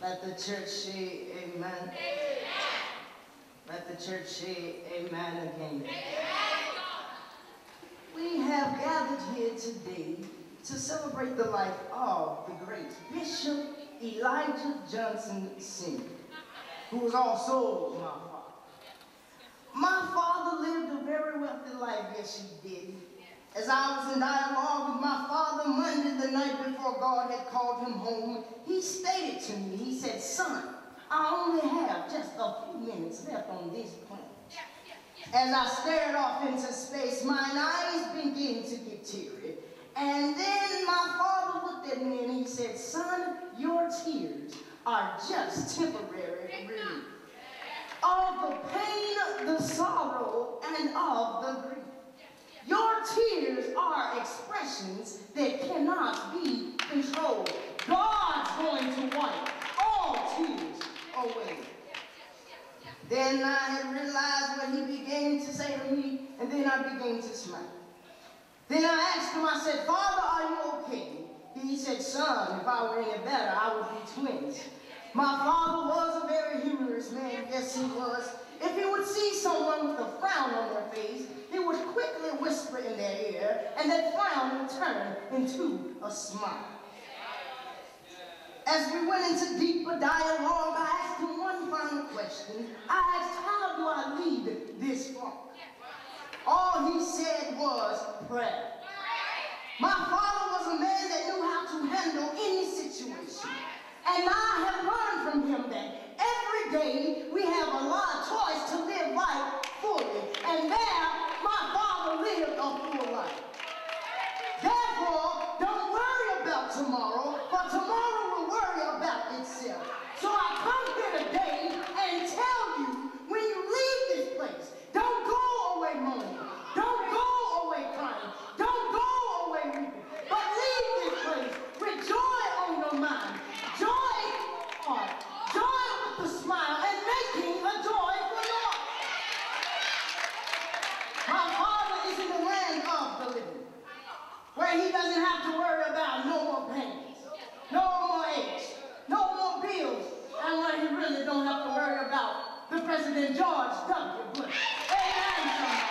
Let the church say amen. Let the church say amen again. We have gathered here today to celebrate the life of the great Bishop Elijah Johnson Sr., who was also my father. My father lived a very wealthy life, yes he did. As I was in dialogue with my father Monday, the night before God had called him home, he stated to me, he said, "Son, I only have just a few minutes left on this planet." As I stared off into space, mine eyes began to get teary. And then my father looked at me and he said, "Son, your tears are just temporary relief of the pain, the sorrow, and of the grief. Your tears are expressions that cannot be controlled. God's going to wipe all tears away." Then I had realized what he began to say to me, and then I began to smile. Then I asked him, I said, "Father, are you okay?" He said, "Son, if I were any better, I would be twins." My father was a very humorous man, yes he was. If he would see someone with a frown on their face, he would quickly whisper in their ear, and that frown would turn into a smile. As we went into deeper dialogue, I asked him one final question. I asked, "How do I lead this flock?" All he said was prayer. My father was a man that knew how to handle any situation. And I have learned from him that every day we have a lot of choice to live life fully. And there, my father lived a full life. Therefore, don't worry about tomorrow, for tomorrow will worry about itself. So I come here today and tell you, when you leave this place, don't go away moaning. Don't go away crying. Don't go away weeping. But leave this place with joy on your mind. Joy in your heart. Joy with a smile and making a joy for Lord. My father is in the land of the living, where he doesn't have to worry about no more pains, no more aches, no more bills, and where he really don't have to worry about the President George W. Bush. Amen, somebody.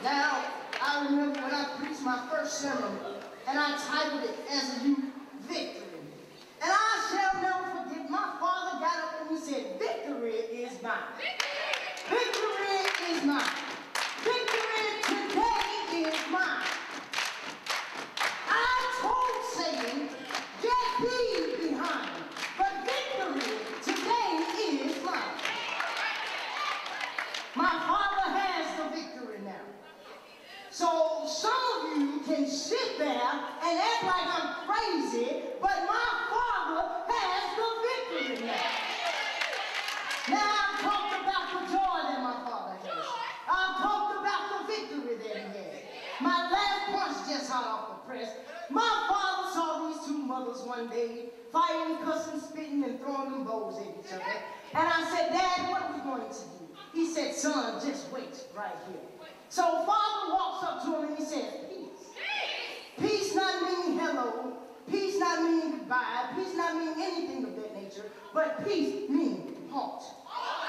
Now, I remember when I preached my first sermon, and I titled it as a youth, Victory. And I shall never forget, my father got up and he said, "Victory is mine. Victory is mine. Victory today is mine." I told Satan, "Get thee behind." But victory today is mine. My father has the victory now. So some of you can sit there and act like I'm crazy, but my father has the victory now. Now I've talked about the joy that my father has. I've talked about the victory that he has. My last point's just hot off the press. My father saw these two mothers one day fighting, cussing, spitting, and throwing them bowls at each other. And I said, "Dad, what are we going to do?" He said, "Son, just wait right here." So father walks up to him and he says, "Peace." Peace not meaning hello. Peace not meaning goodbye. Peace not meaning anything of that nature. But peace meaning halt.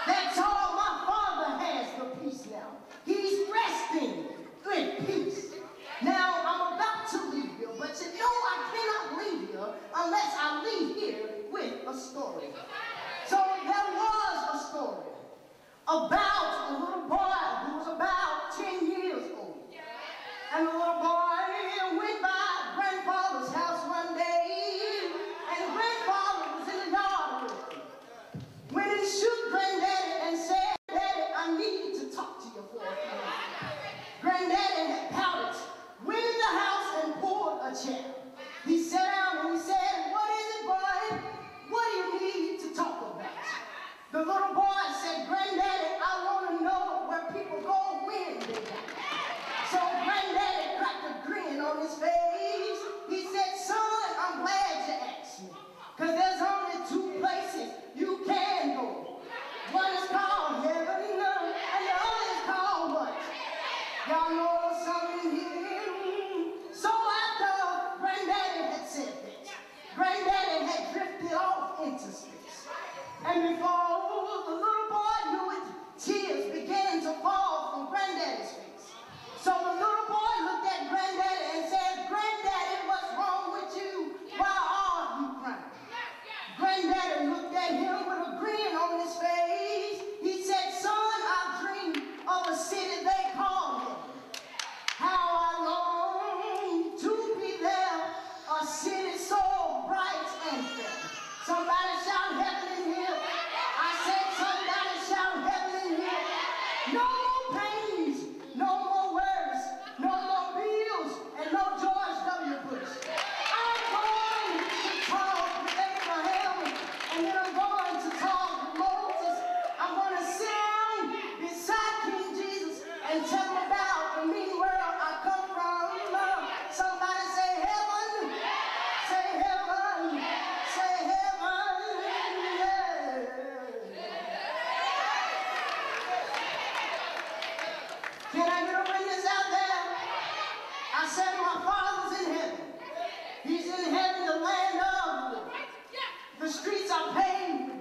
That's all my father has, the peace now. He's resting with peace. Now I'm about to leave here, but you know I cannot leave here unless I leave here with a story. So there was a story about a little boy who was about 10 years old. And the little boy went by grandfather's house one day, and grandfather was in the yard with him. When he shook granddaddy and said, "Daddy, I need to talk to you for a few minutes." Granddaddy had pouted, went in the house and pulled a chair. He sat down and he said, "What is it, boy? What do you need to talk about?" The little boy said, "Granddaddy, I and tell them about the mean world I come from. Somebody say heaven, say heaven, say heaven, yeah. Can I get a witness out there? I said my Father's in heaven. He's in heaven, the land of the streets are paved